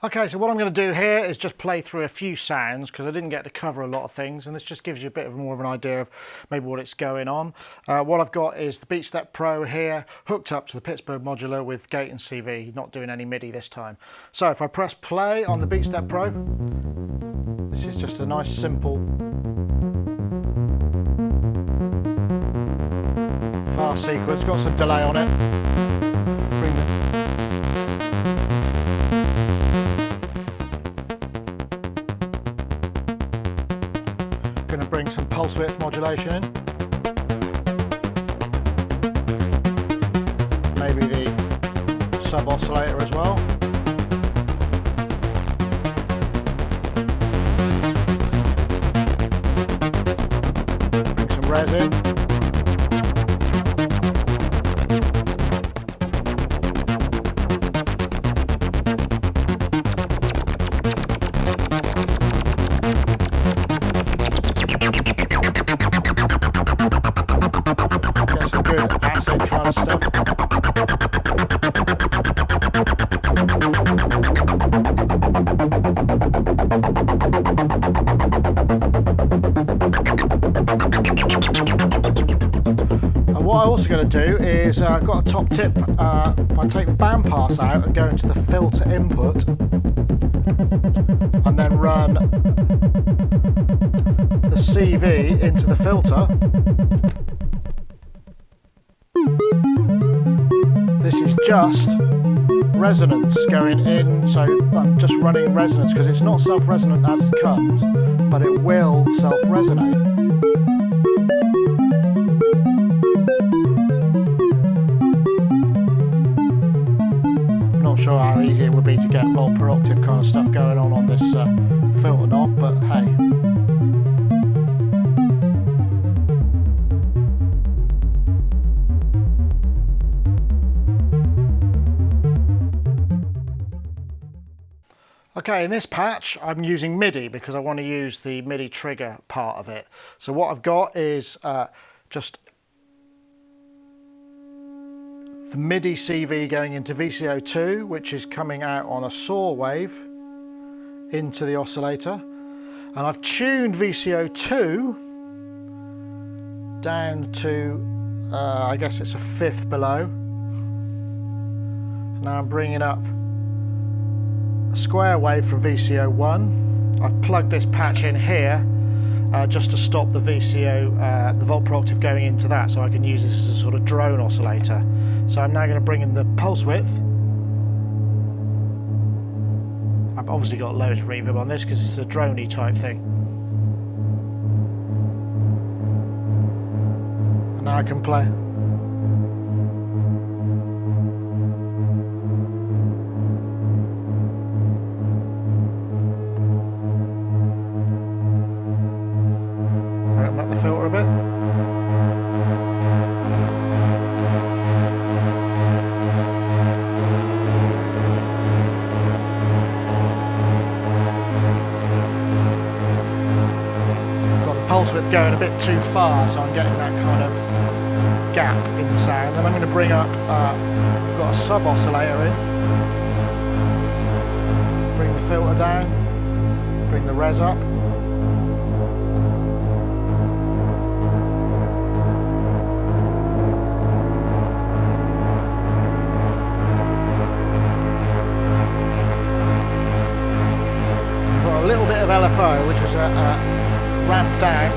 Okay, so what I'm going to do here is just play through a few sounds because I didn't get to cover a lot of things, and this just gives you a bit more of an idea of maybe what it's going on. What I've got is the BeatStep Pro here hooked up to the Pittsburgh Modular with gate and CV, not doing any MIDI this time. So if I press play on the BeatStep Pro, this is just a nice simple fast sequence, got some delay on it. Going to bring some pulse width modulation in. Maybe the sub oscillator as well. Bring some res in. Good acid kind of stuff. And what I'm also going to do is I've got a top tip. If I take the bandpass out and go into the filter input and then run the CV into the filter, this is just resonance going in, so I'm just running resonance because it's not self-resonant as it comes, but it will self-resonate. I'm not sure how easy it would be to get volt per octave kind of stuff going on this filter knob, but hey. Okay, in this patch I'm using MIDI because I want to use the MIDI trigger part of it. So what I've got is just the MIDI CV going into VCO2, which is coming out on a saw wave into the oscillator. And I've tuned VCO2 down to, I guess it's a fifth below. Now I'm bringing up a square wave from VCO1. I've plugged this patch in here just to stop the VCO, the volt per octave going into that, so I can use this as a sort of drone oscillator. So I'm now going to bring in the pulse width. I've obviously got loads of reverb on this because it's a droney type thing. And now I can play. Open up the filter a bit. Pulse width going a bit too far, so I'm getting that kind of gap in the sound. Then I'm going to bring up, got a sub oscillator in, bring the filter down, bring the res up. I've got a little bit of LFO, which is a ramp down.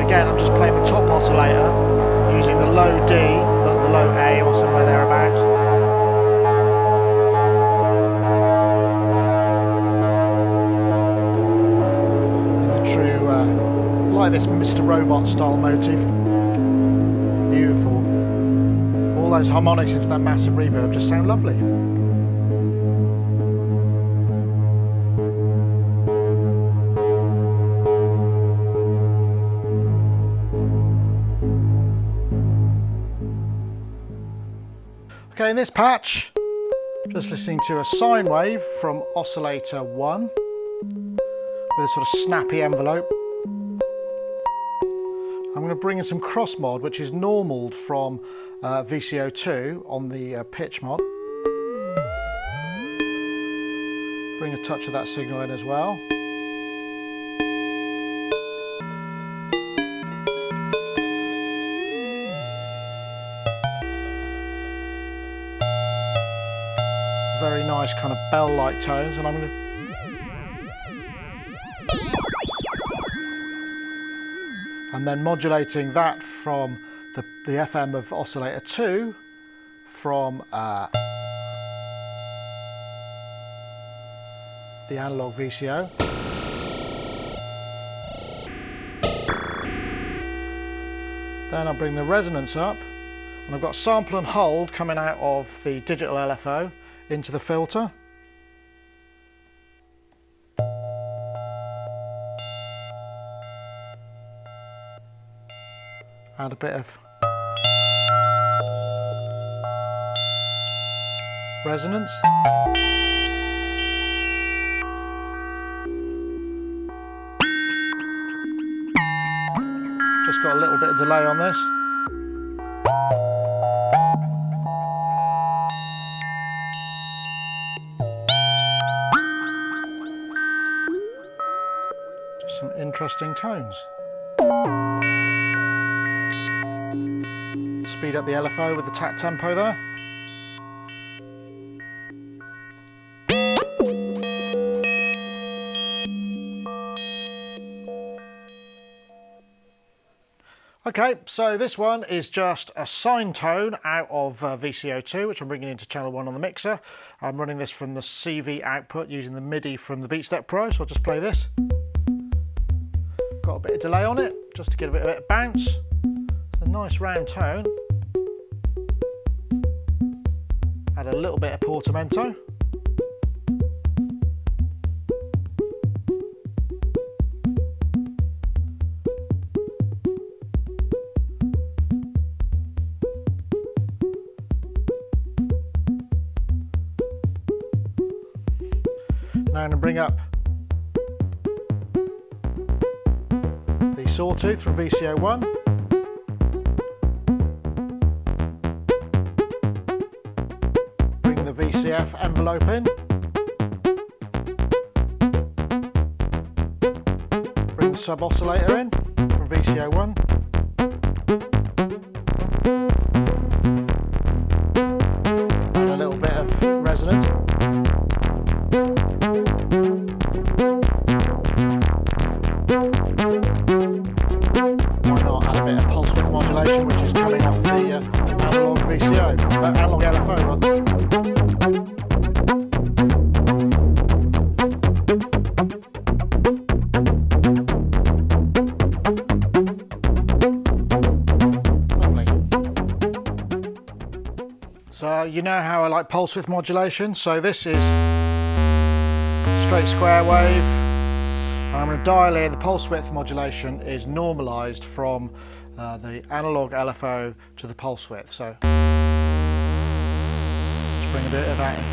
Again, I'm just playing the top oscillator using the low D, the low A or somewhere thereabouts. In the true, like this Mr. Robot style motif. those harmonics into that massive reverb just sound lovely. Okay, in this patch, just listening to a sine wave from oscillator 1 with a sort of snappy envelope. I'm going to bring in some cross mod, which is normaled from VCO2 on the pitch mod. Bring a touch of that signal in as well. Very nice kind of bell-like tones, and I'm going to and then modulating that from the FM of oscillator 2 from the analog VCO. Then I'll bring the resonance up, and I've got sample and hold coming out of the digital LFO into the filter. Add a bit of resonance. Just got a little bit of delay on this. Just some interesting tones. Speed up the LFO with the tap tempo there. Okay, so this one is just a sine tone out of VCO2, which I'm bringing into channel 1 on the mixer. I'm running this from the CV output using the MIDI from the BeatStep Pro, so I'll just play this. Got a bit of delay on it, just to give it a bit of bounce. A nice round tone. Add a little bit of portamento. Now I'm going to bring up the sawtooth from VCO1. Bring the VCF envelope in. Bring the sub oscillator in from VCO1. And a little bit of resonance. Modulation, which is coming off the analog VCO, analog LFO rather. Lovely. So you know how I like pulse width modulation, so this is straight square wave. I'm going to dial in, the pulse width modulation is normalized from the analog LFO to the pulse width, so let's bring a bit of that in.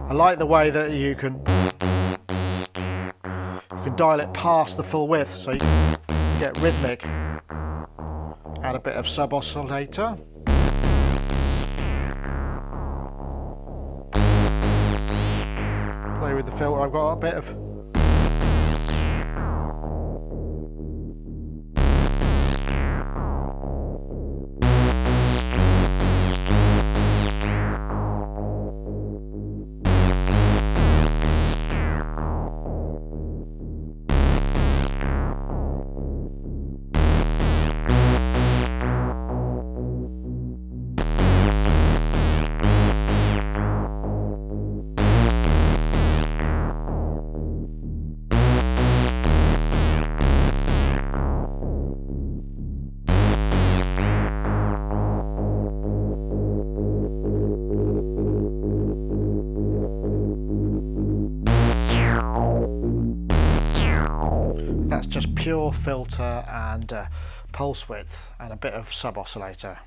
I like the way that you can dial it past the full width, so you can get rhythmic. Add a bit of sub oscillator. Play with the filter. I've got a bit of that's just pure filter and pulse width and a bit of sub oscillator.